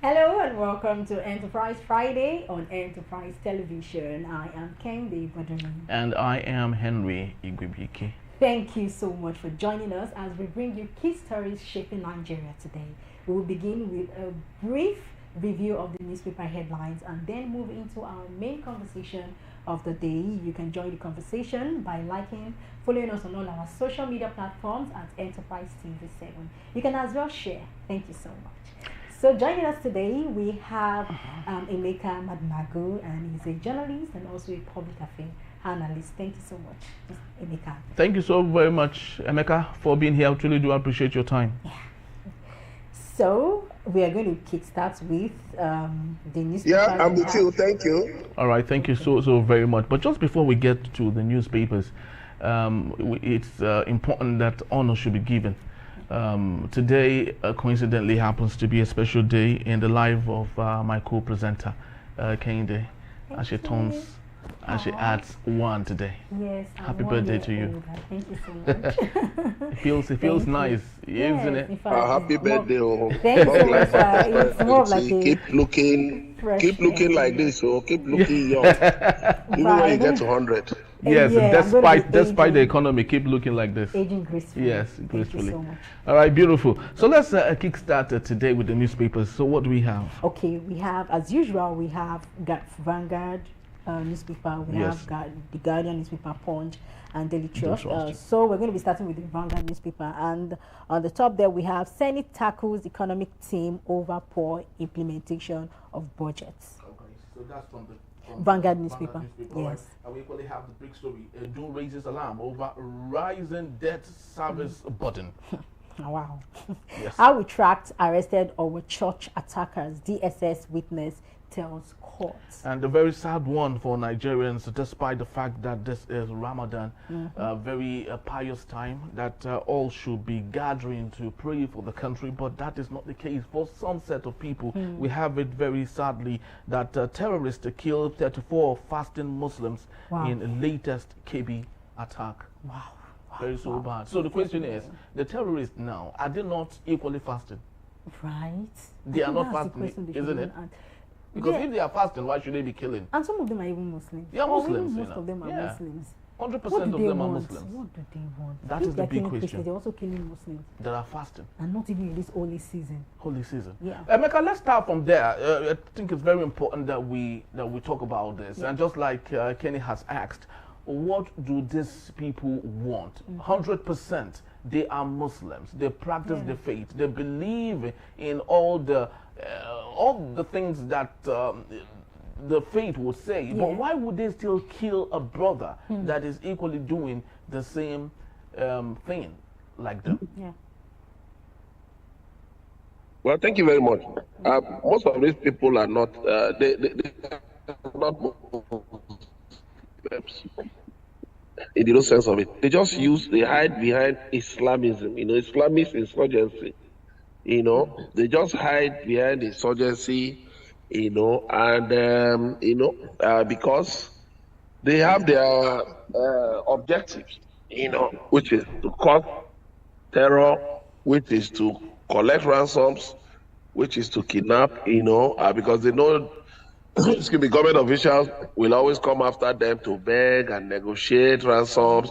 Hello and welcome to Enterprise Friday on Enterprise Television. I am Kendi Baduni. And I am Henry Igwibiki. Thank you so much for joining us as we bring you key stories shaping Nigeria today. We will begin with a brief review of the newspaper headlines and then move into our main conversation of the day. You can join the conversation by liking, following us on all our social media platforms at Enterprise TV7. You can as well share. Thank you so much. So joining us today, we have Emeka Madmago, and he's a journalist and also a public affairs analyst. Thank you so much, Emeka. Thank you so very much, Emeka, for being here. I truly do appreciate your time. Yeah. So we are going to kickstart with the newspaper. Yeah, I'm with you. Thank you. All right, thank you so very much. But just before we get to the newspapers, it's important that honor should be given. Today coincidentally happens to be a special day in the life of my co-presenter, Kehinde, as she turns and she adds one today. Yes. Happy birthday to you. Thank you so much. It feels nice, isn't it? Happy birthday. Thank you so much. It's more of like keep looking like this, so keep looking young. Even when you get to 100. Yes, yeah, despite the economy, keep looking like this. Aging gracefully. Yes, gracefully. Thank you so much. All right, beautiful. So let's kickstart today with the newspapers. So what do we have? Okay, we have, as usual, we have Vanguard newspaper, we have the Guardian newspaper, Punch, and Daily Trust. So we're going to be starting with the Vanguard newspaper, and on the top there we have Senate tackles economic team over poor implementation of budgets. Okay, so that's from the Vanguard newspaper. Yes. Right. And we equally have the big story. Do raises alarm over rising debt service burden. Oh, wow. Yes. How we tracked arrested our church attackers, DSS witness tells court. And a very sad one for Nigerians, despite the fact that this is Ramadan, a very pious time that all should be gathering to pray for the country, but that is not the case for some set of people. We have it very sadly that terrorists killed 34 fasting Muslims in the latest KB attack. Wow. Very so bad. So the question is, the terrorists now, are they not equally fasting? Right. They are not fasting, isn't it? Because if they are fasting, why should they be killing? And some of them are even Muslims. They are Muslims. Most of them are Muslims. 100% of them are Muslims. What do they want? That is the big question. They're also killing Muslims. That are fasting. And not even in this holy season. Holy season. Yeah. Emeka, let's start from there. I think it's very important that we talk about this. And just like Kenny has asked, what do these people want? 100%. They are Muslims. They practice the faith. They believe in all the things that the faith would say. But why would they still kill a brother that is equally doing the same thing like them? Yeah. Well, thank you very much. Most of these people are not. They are not Muslims. In the real sense of it, they hide behind Islamism. Islamist insurgency. They just hide behind insurgency. And because they have their objectives. Which is to cause terror, which is to collect ransoms, which is to kidnap. Because they know. Excuse me, government officials will always come after them to beg and negotiate ransoms,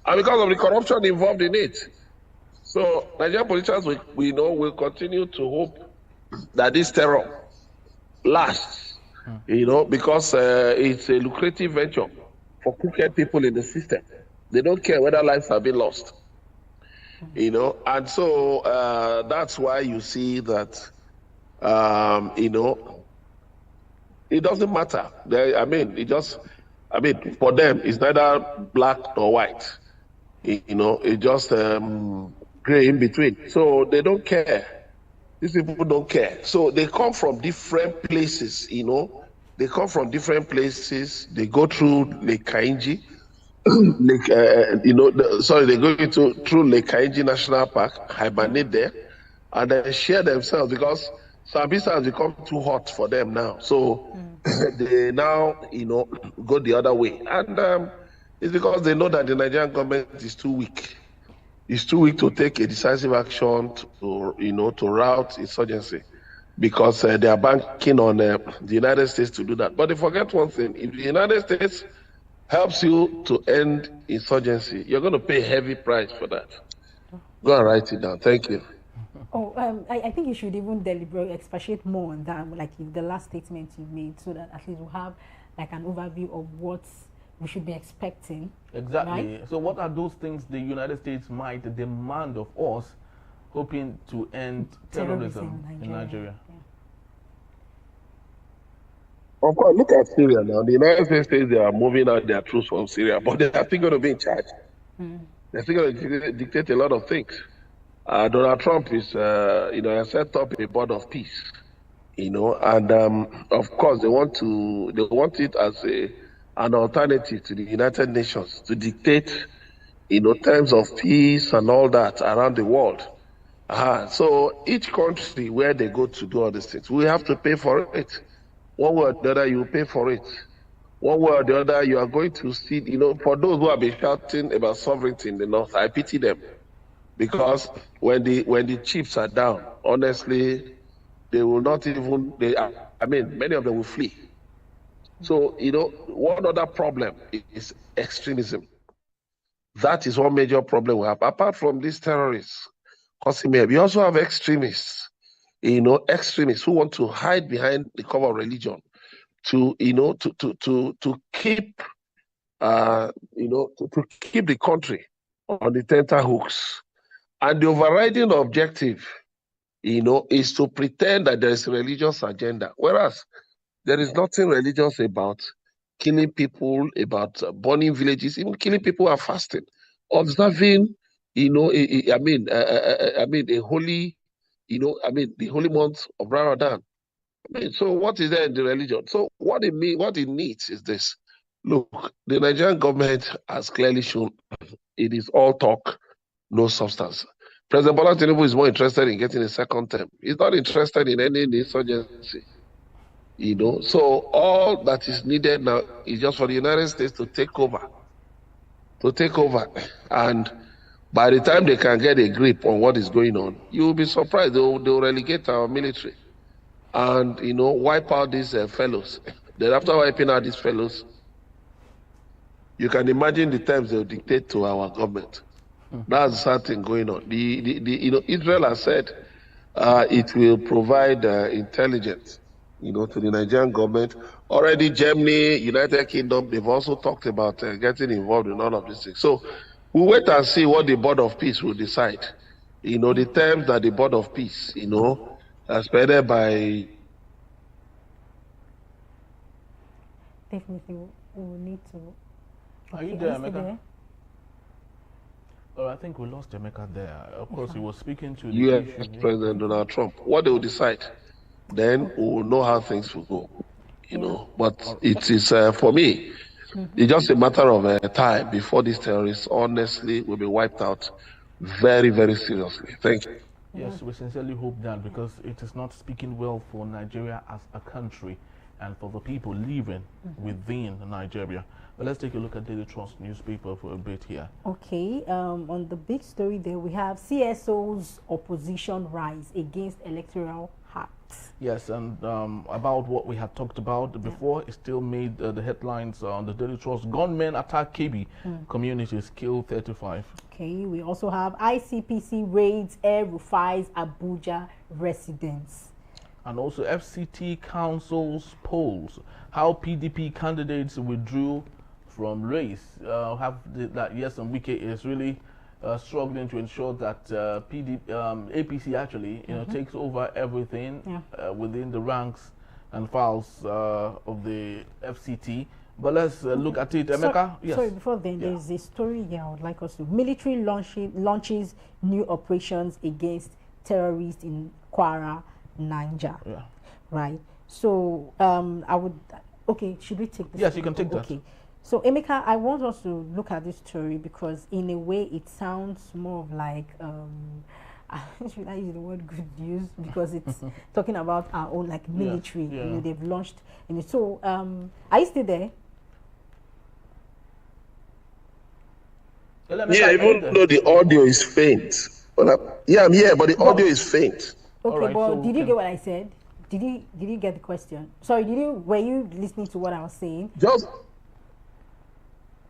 and because of the corruption involved in it. So Nigerian politicians, we know, will continue to hope that this terror lasts, because it's a lucrative venture for crooked people in the system. They don't care whether lives have been lost, and so that's why you see that, it doesn't matter. For them, it's neither black nor white. It's just gray in between. So they don't care. These people don't care. So they come from different places. They come from different places. They go through Lake Kainji. They go through Lake Kainji National Park, hibernate there, and then share themselves because Sambisa has become too hot for them now. So they now, go the other way. And it's because they know that the Nigerian government is too weak. It's too weak to take a decisive action to rout insurgency. because they are banking on the United States to do that. But they forget one thing: if the United States helps you to end insurgency, you're going to pay a heavy price for that. Go and write it down. Thank you. Oh, I think you should even deliberate, expatiate more on that, like the last statement you made, so that at least we'll have like an overview of what we should be expecting. Exactly. Right? So what are those things the United States might demand of us, hoping to end terrorism in Nigeria? Yeah. Of course, look at Syria now. The United States says they are moving out their troops from Syria, but they are still going to be in charge. They're still going to dictate a lot of things. Donald Trump is, has set up a board of peace, and of course they want it as an alternative to the United Nations to dictate, terms of peace and all that around the world. So each country where they go to do all these things, we have to pay for it. One way or the other, you pay for it. One way or the other, you are going to see, for those who have been shouting about sovereignty in the north, I pity them. Because when the chiefs are down, honestly, they will not even, many of them will flee. So, one other problem is extremism. That is one major problem we have. Apart from these terrorists, we also have extremists, extremists who want to hide behind the cover of religion to keep, to keep the country on the tenterhooks. And the overriding objective, is to pretend that there is a religious agenda, whereas there is nothing religious about killing people, about burning villages, even killing people who are fasting, observing, the holy, the holy month of Ramadan. So what is there in the religion? So what it needs is this. Look, the Nigerian government has clearly shown it is all talk, no substance. President Bola Tinubu is more interested in getting a second term. He's not interested in any insurgency. So all that is needed now is just for the United States to take over. And by the time they can get a grip on what is going on, you will be surprised. They'll relegate our military and, wipe out these fellows. Then after wiping out these fellows, you can imagine the terms they'll dictate to our government. That's something going on. Israel has said it will provide intelligence, to the Nigerian government. Already Germany, United Kingdom, they've also talked about getting involved in all of these things. So we'll wait and see what the Board of Peace will decide. The terms that the Board of Peace, spearheaded by... Definitely, we'll need to... Are you there, Emeka? Oh, I think we lost Emeka there. Of course, he was speaking to the U.S. issue. President Donald Trump. What they will decide, then we will know how things will go. But it is, for me, it's just a matter of time before these terrorists, honestly, will be wiped out very, very seriously. Thank you. Yes, we sincerely hope that, because it is not speaking well for Nigeria as a country and for the people living within Nigeria. But let's take a look at Daily Trust newspaper for a bit here. Okay, on the big story there, we have CSO's opposition rise against Electoral Act. Yes, and about what we had talked about before, it still made the headlines on the Daily Trust. Gunmen attack KB, communities kill 35. Okay, we also have ICPC raids Air Rufai's Abuja residents. And also FCT councils polls, how PDP candidates withdrew from race. That yes, and Wike is really struggling to ensure that APC actually takes over everything within the ranks and files of the FCT. But let's look at it, Emeka. Yes. Sorry, before then, there's a story here I would like us to. Military launches new operations against terrorists in Kwara, Niger. Yeah. Right. So I would. Okay, should we take this? Yes, you can take that. Okay. So Emeka, I want us to look at this story because in a way it sounds more of like should I use the word good news, because it's talking about our own like military. Yeah. They've launched. So are you still there? Yeah, even though the audio is faint. I'm here, but the audio is faint. Okay, but did you get what I said? did you get the question? Sorry, were you listening to what I was saying? Just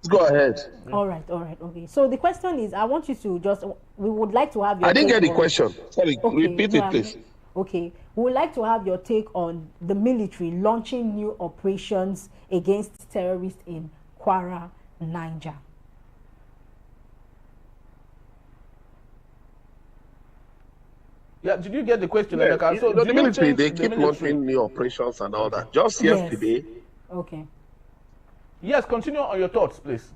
go ahead. All right, okay. So the question is, I want you to we would like to have your I didn't take get the on- question. Sorry, Okay, repeat no, it, please. Okay, we would like to have your take on the military launching new operations against terrorists in Kwara, Niger. Yeah, did you get the question, Yeah, Emeka? So the do you military, think they the keep military- launching new operations and all that. Just Yes. yesterday, Okay. Yes, continue on your thoughts, please.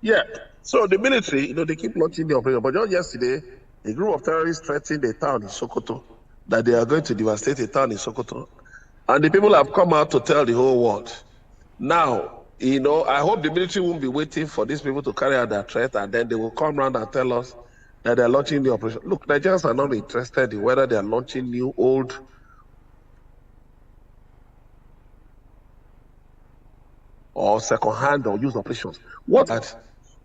yeah. So the military, they keep launching the operation. But just yesterday, a group of terrorists threatened a town in Sokoto that they are going to devastate a town in Sokoto. And the people have come out to tell the whole world. Now, I hope the military won't be waiting for these people to carry out their threat, and then they will come around and tell us that they're launching the operation. Look, Nigerians are not interested in whether they are launching new, old, or second-hand or used operations. What that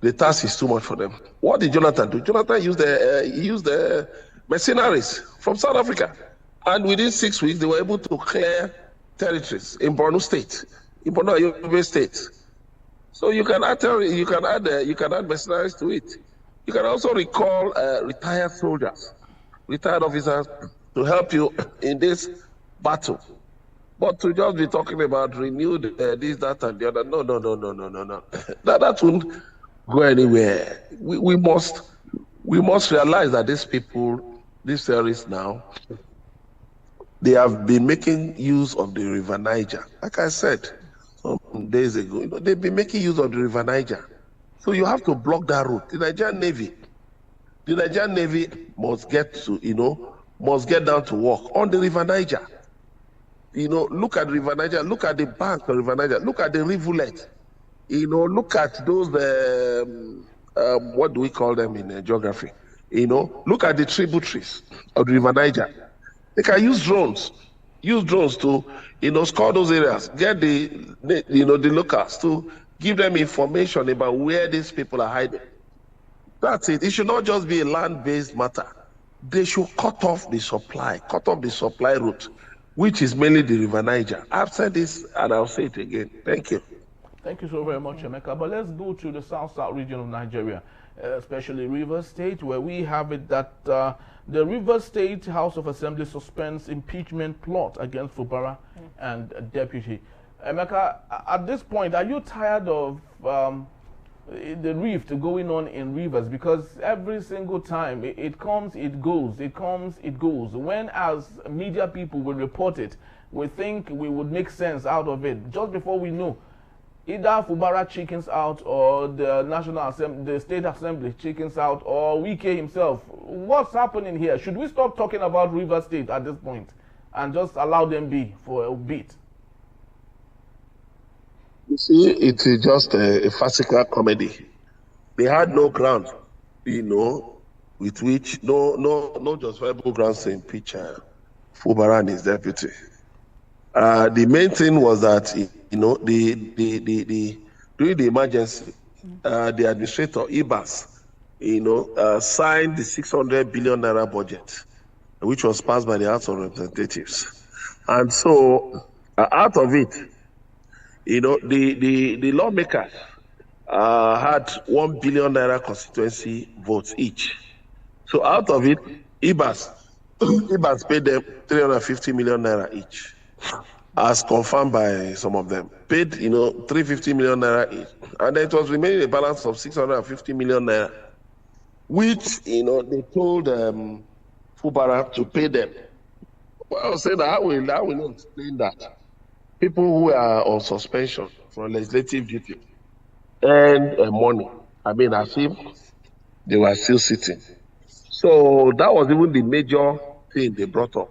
the task is too much for them. What did Jonathan do? Jonathan used the mercenaries from South Africa, and within 6 weeks they were able to clear territories in Borno State, in Borno Yobe State. So you can add mercenaries to it. You can also recall retired soldiers, retired officers to help you in this battle. But to just be talking about renewed this, that, and the other, no. that won't go anywhere. We must realize that these people, these terrorists now, they have been making use of the River Niger. Like I said some days ago, they've been making use of the River Niger. So you have to block that route. The Nigerian Navy must get down to work on the River Niger. Look at River Niger, look at the bank of River Niger, look at the rivulet. Look at those, what do we call them in geography? Look at the tributaries of the River Niger. They can use drones to, score those areas, get the locals to give them information about where these people are hiding. That's it. It should not just be a land-based matter. They should cut off the supply route, which is mainly the River Niger. I've said this and I'll say it again. Thank you. Thank you so very much, Emeka. But let's go to the south region of Nigeria, especially Rivers State, where we have it that the Rivers State House of Assembly suspends impeachment plot against Fubara and a deputy. Emeka, at this point, are you tired of the rift going on in Rivers? Because every single time it comes, it goes, it comes, it goes. When as media people will report it, we think we would make sense out of it. Just before we know, either Fubara chickens out or the National Assembly, the State Assembly chickens out, or Wike himself. What's happening here? Should we stop talking about Rivers State at this point and just allow them be for a bit? You see, it is just a farcical comedy. They had no ground, with which no justifiable grounds to impeach Fubara and his deputy. The main thing was that during the emergency, the administrator Ibas, signed the 600 billion naira budget, which was passed by the House of Representatives, and so out of it, the lawmakers had 1 billion naira constituency votes each. So out of it, Ibas paid them 350 million naira each, as confirmed by some of them. Paid, 350 million naira each. And then it was remaining a balance of 650 million naira, which, they told Fubara to pay them. Well, I was saying that I will explain that. People who are on suspension from legislative duty earn money. As if they were still sitting. So that was even the major thing they brought up,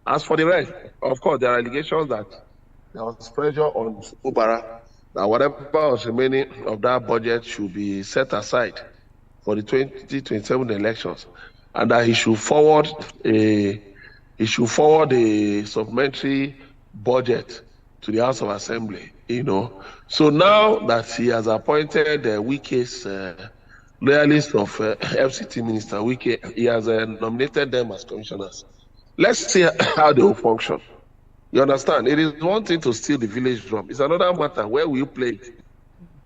As for the rest, of course, there are allegations that there was pressure on Fubara that whatever was remaining of that budget should be set aside for the 2027 elections, and that he should forward a supplementary budget to the House of Assembly. So now that he has appointed Wike's loyalists of FCT Minister Wike. He has nominated them as commissioners. Let's see how they will function. You understand? It is one thing to steal the village drum. It's another matter where will you play it.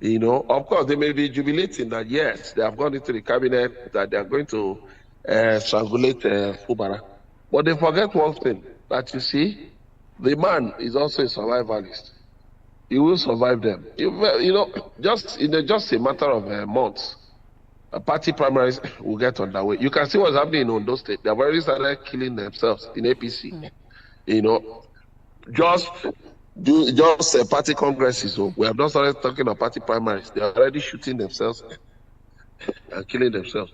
You know, of course, they may be jubilating that yes, they have gone into the cabinet, that they are going to strangulate Fubara. But they forget one thing, that you see, the man is also a survivalist. He will survive them. You know, just a matter of months, party primaries will get underway. You can see what's happening in Ondo State. They have already started killing themselves in APC. You know, just party congresses. So we have not started talking about party primaries. They are already shooting themselves and killing themselves.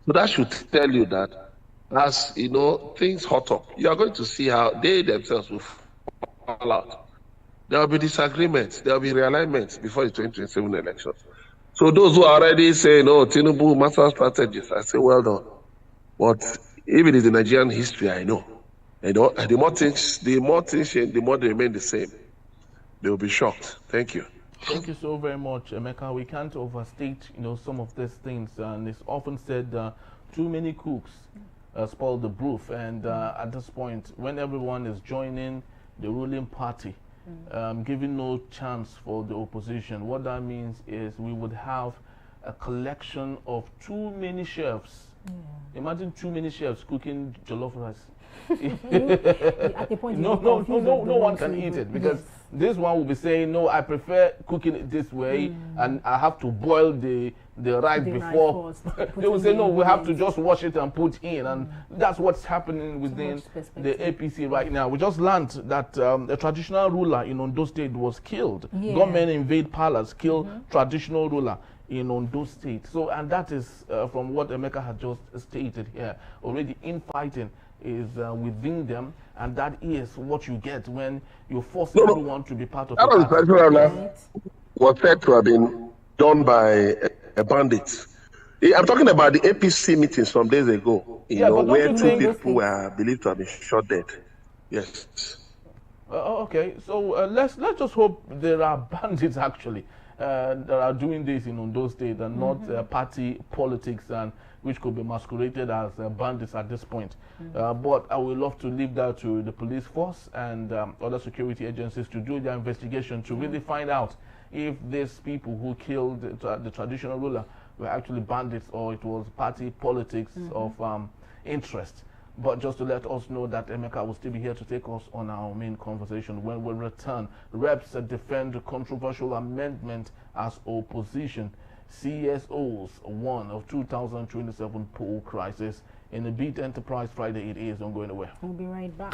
So that should tell you that as you know things hot up, you are going to see how they themselves will fall out. There will be disagreements, there will be realignments before the 2027 elections. So those who are already saying, "Oh, Tinubu master strategies," I say, well done. But if it is the Nigerian history, I know. You know, the more things change, the more they remain the same. They will be shocked. Thank you. Thank you so very much, Emeka. We can't overstate, you know, some of these things, and it's often said, too many cooks spoil the broth. And at this point, when everyone is joining the ruling party, giving no chance for the opposition, what that means is we would have a collection of too many chefs. Imagine too many chefs cooking jollof rice. At the point no one can eat it, because this one will be saying, no, I prefer cooking it this way, and I have to boil the rice before. They will say, no, we have to just wash it and put in, and that's what's happening within the APC right now. We just learned that a traditional ruler in Ondo State was killed. Gunmen invade palace, kill traditional ruler in Ondo State. So, and that is from what Emeka had just stated here. Already infighting is within them, and that is what you get when you force everyone to be part of that was said to have been done by a bandit. I'm talking about the APC meetings from days ago, you know, where two people were believed to have been shot dead. Yes. Okay, so let's just hope there are bandits actually that are doing this in Ondo State, and not party politics, and which could be masqueraded as bandits at this point. But I would love to leave that to the police force and other security agencies to do their investigation to really find out if these people who killed the traditional ruler were actually bandits or it was party politics of interest. But just to let us know that Emeka will still be here to take us on our main conversation when we return. Reps defend the controversial amendment as opposition. CSOs warn of 2027 poll crisis. In the Beat Enterprise Friday, it is. Don't go anywhere. We'll be right back.